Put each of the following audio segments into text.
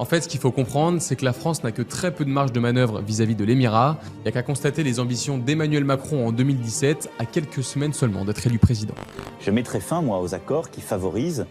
En fait, ce qu'il faut comprendre, c'est que la France n'a que très peu de marge de manœuvre vis-à-vis de l'Émirat. Il n'y a qu'à constater les ambitions d'Emmanuel Macron en 2017, à quelques semaines seulement d'être élu président. Je mettrai fin, moi, aux accords qui favorisent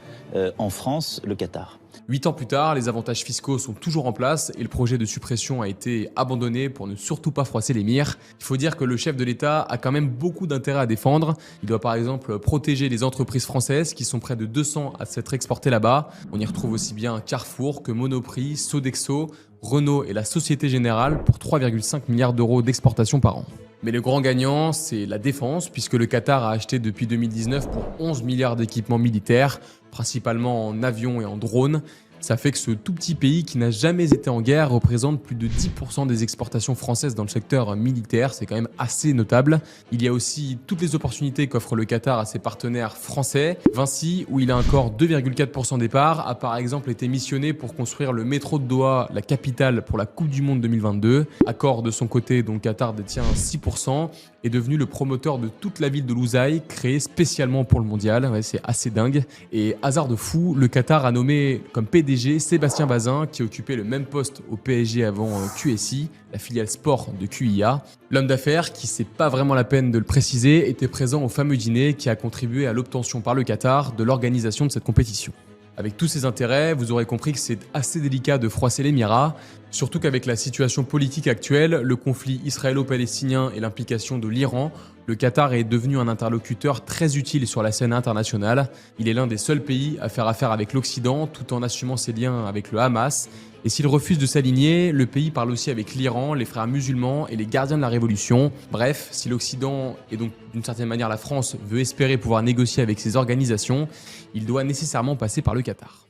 en France le Qatar. 8 ans plus tard, les avantages fiscaux sont toujours en place et le projet de suppression a été abandonné pour ne surtout pas froisser l'émir. Il faut dire que le chef de l'État a quand même beaucoup d'intérêt à défendre. Il doit par exemple protéger les entreprises françaises qui sont près de 200 à s'être exportées là-bas. On y retrouve aussi bien Carrefour que Monoprix, Sodexo, Renault et la Société Générale pour 3,5 milliards d'euros d'exportation par an. Mais le grand gagnant, c'est la défense, puisque le Qatar a acheté depuis 2019 pour 11 milliards d'équipements militaires, principalement en avions et en drones. Ça fait que ce tout petit pays qui n'a jamais été en guerre représente plus de 10% des exportations françaises dans le secteur militaire, c'est quand même assez notable. Il y a aussi toutes les opportunités qu'offre le Qatar à ses partenaires français. Vinci, où il a encore 2,4% des parts, a par exemple été missionné pour construire le métro de Doha, la capitale pour la Coupe du Monde 2022. Accor de son côté, dont le Qatar détient 6%, est devenu le promoteur de toute la ville de Lusail, créée spécialement pour le mondial. Ouais, c'est assez dingue. Et hasard de fou, le Qatar a nommé comme PDG Sébastien Bazin, qui occupait le même poste au PSG avant QSI, la filiale sport de QIA. L'homme d'affaires, qui c'est pas vraiment la peine de le préciser, était présent au fameux dîner qui a contribué à l'obtention par le Qatar de l'organisation de cette compétition. Avec tous ces intérêts, vous aurez compris que c'est assez délicat de froisser l'Émirat, surtout qu'avec la situation politique actuelle, le conflit israélo-palestinien et l'implication de l'Iran, le Qatar est devenu un interlocuteur très utile sur la scène internationale. Il est l'un des seuls pays à faire affaire avec l'Occident tout en assumant ses liens avec le Hamas. Et s'il refuse de s'aligner, le pays parle aussi avec l'Iran, les frères musulmans et les gardiens de la révolution. Bref, si l'Occident, et donc d'une certaine manière la France, veut espérer pouvoir négocier avec ces organisations, il doit nécessairement passer par le Qatar.